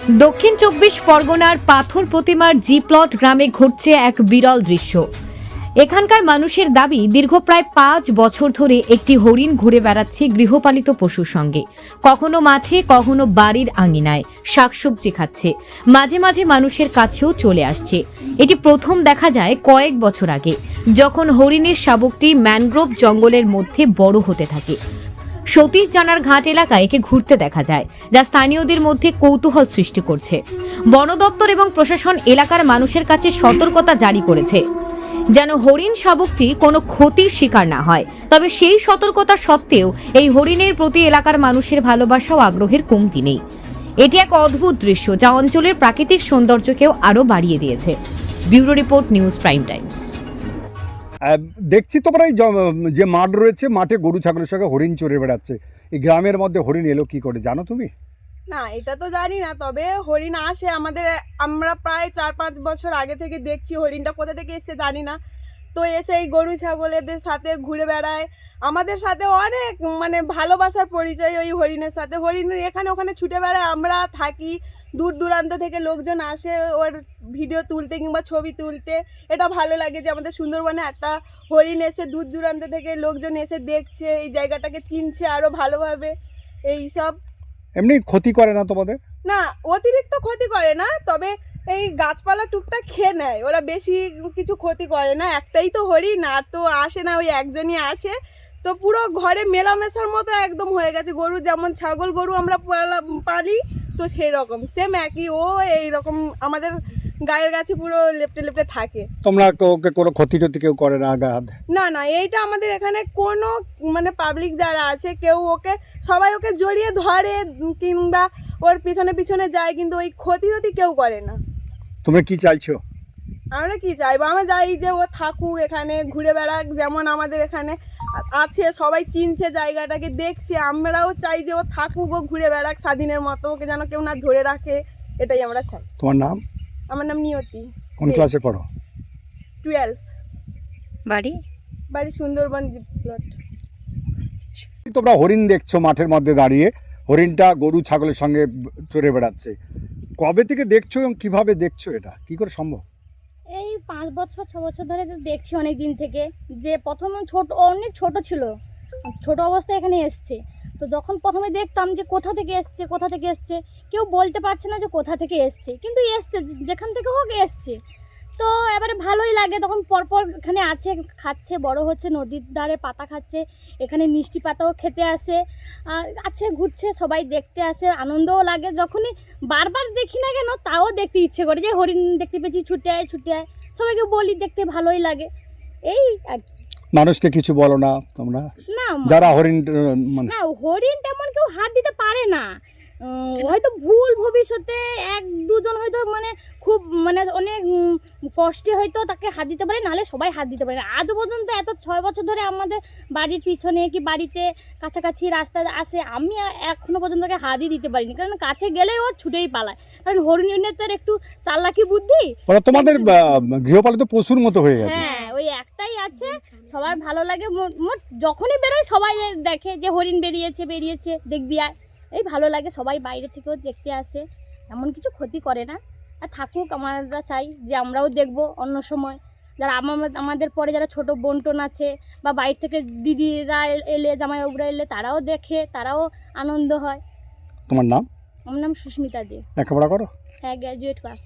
দক্ষিণ ২৪ পরগনার পাথর প্রতিমার জি প্লট গ্রামে ঘটছে এক বিরল দৃশ্য। এখানকার মানুষের দাবি, দীর্ঘ প্রায় ৫ বছর ধরে একটি হরিণ ঘুরে বেড়াচ্ছে গৃহপালিত পশুর সঙ্গে। কখনো মাঠে, কখনো বাড়ির আঙিনায় শাকসবজি খাচ্ছে, মাঝে মাঝে মানুষের কাছেও চলে আসছে। এটি প্রথম দেখা যায় কয়েক বছর আগে, যখন হরিণের শাবকটি ম্যানগ্রোভ জঙ্গলের মধ্যে বড় হতে থাকে। সতীশ জানার ঘাট এলাকায় একে ঘুরতে দেখা যায়, যা স্থানীয়দের মধ্যে কৌতূহল সৃষ্টি করছে। বন দপ্তর এবং প্রশাসন এলাকার মানুষের কাছে সতর্কতা জারি করেছে, যেন হরিণ শাবকটি কোনো ক্ষতির শিকার না হয়। তবে সেই সতর্কতা সত্ত্বেও এই হরিণের প্রতি এলাকার মানুষের ভালোবাসা ও আগ্রহের কমতি নেই। এটি এক অদ্ভুত দৃশ্য, যা অঞ্চলের প্রাকৃতিক সৌন্দর্যকেও আরও বাড়িয়ে দিয়েছে। Bureau report, news prime Times. দেখছি তোমরা এই যে মাঠ রয়েছে, মাঠে গরু ছাগলের সঙ্গে হরিণ চড়ে বেড়াচ্ছে। এই গ্রামের মধ্যে হরিণ এলো কি করে জানো তুমি? না, এটা তো জানি না, তবে হরিণ আসে আমাদের। আমরা প্রায় ৪-৫ বছর আগে থেকে দেখছি। হরিণটা কোথা থেকে এসছে জানি না, তো এসে এই গরু ছাগলেদের সাথে ঘুরে বেড়ায়। আমাদের সাথে অনেক ভালোবাসার পরিচয় ওই হরিণের সাথে। হরিণ এখানে ওখানে ছুটে বেড়ায়, আমরা থাকি। দূর দূরান্ত থেকে লোকজন আসে ওর ভিডিও তুলতে কিংবা ছবি তুলতে। এটা ভালো লাগে যে আমাদের সুন্দরবনে একটা হরিণ এসে দূর দূরান্ত থেকে লোকজন এসে দেখছে, এই জায়গাটাকে চিনছে আরও ভালোভাবে। এই সব এমনি ক্ষতি করে না তোমাদের? না, অতিরিক্ত ক্ষতি করে না, তবে এই গাছপালা টুকটাক খেয়ে নেয়। ওরা বেশি কিছু ক্ষতি করে না। একটাই তো হরিণ, আর তো আসে না, ওই একজনই আছে। তো পুরো ঘরে মেলামেশার মতো একদম হয়ে গেছে। গরু যেমন ছাগল গরু আমরা পালি, তো সেই রকম সেম একই ও এইরকম আমাদের গায়ের কাছে পুরো লেপটে লেপটে থাকে। তোমরা ওকে কোনো ক্ষতি টতি কেউ করে না? আঘাত? না না, এইটা আমাদের এখানে কোনো পাবলিক যারা আছে কেউ ওকে, সবাই ওকে জড়িয়ে ধরে কিংবা ওর পিছনে পিছনে যায়, কিন্তু ওই ক্ষতি টতি কেউ করে না। তোমরা কি চাইছো? আমরা কি চাইবো? আমরা চাই যে ও থাকুক এখানে, ঘুরে বেড়াক। যেমন আমাদের এখানে আছে, সবাই চিনছে জায়গাটাকে, দেখছে। আমরাও চাই যে ও থাকুক, ও ঘুরে বেড়াক স্বাধীনের মতো, ওকে যেন কেউ না ধরে রাখে। এটাই আমরা চাই। তোমার নাম? আমার নাম নিয়তি। কোন ক্লাসে পড়ো? 12। বাড়ি বাড়ি সুন্দরবন জি প্লট। তোমরা হরিণ দেখছো মাঠের মধ্যে দাঁড়িয়ে, হরিণটা গরু ছাগলের সঙ্গে চড়ে বেড়াচ্ছে। কবে থেকে দেখছো এবং কিভাবে দেখছো? এটা কি করে সম্ভব? এই 5 বছর 6 বছর ধরে তো দেখছি অনেক দিন থেকে। যে প্রথমে অনেক ছোট ছিল, ছোট অবস্থায় এখানে এসছে। তো যখন প্রথমে দেখতাম যে কোথা থেকে এসছে কেউ বলতে পারছে না যে কোথা থেকে এসছে, কিন্তু এসছে, যেখান থেকে হোক এসছে। তো এবারে ভালোই লাগে। তখন পরপর এখানে আছে, খাচ্ছে, বড় হচ্ছে, নদীর ধারে পাতা খাচ্ছে, এখানে মিষ্টি পাতাও খেতে আসে, আছে, ঘুরছে, সবাই দেখতে আসে, আনন্দও লাগে। যখনই বারবার দেখি না কেন, তাও দেখতে ইচ্ছে করে, যে হরিণ দেখতে পেয়েছি, ছুটে আয় ছুটে আয়। সবাইকে বলি, দেখতে ভালোই লাগে, এই আর কি। মানুষকে কিছু বলো না তোমরা না যারা হরিণ না, হরিণ তেমন কেউ হাত দিতে পারে না। হয়তো ভুল ভবিষ্যতে 1-2 জন হয়তো খুব অনেক কষ্টে হয়তো তাকে হাত দিতে পারে, নাহলে সবাই হাত দিতে পারে না। আজও পর্যন্ত এত 6 বছর ধরে আমাদের বাড়ির পিছনে কি বাড়িতে কাছাকাছি রাস্তা আসে, আমি এখনো পর্যন্ত তাকে হাতই দিতে পারিনি, কারণ কাছে গেলেই ও ছুটেই পালায়। কারণ হরিণের তো একটু চালাকি বুদ্ধি, ওরা তোমাদের গৃহপালিত পশুর মতো হয়ে গেছে। হ্যাঁ, ওই একটাই আছে। সবার ভালো লাগে, যখনই বেরোয় সবাই দেখে যে হরিণ বেরিয়েছে দেখবি আয়, এই ভালো লাগে। সবাই বাইরে থেকেও দেখতে আসে, এমন কিছু ক্ষতি করে না। আর থাকুক, আমরা চাই যে আমরাও দেখব অন্য সময়। যারা আমাদের পরে যারা ছোট বোনটোন আছে, বা বাইরে থেকে দিদিরা এলে, জামাইবাবুরা এলে, তারাও দেখে, তারাও আনন্দ হয়। তোমার নাম? আমার নাম সুস্মিতা দে। লেখাপড়া করো? হ্যাঁ, গ্র্যাজুয়েট পাস।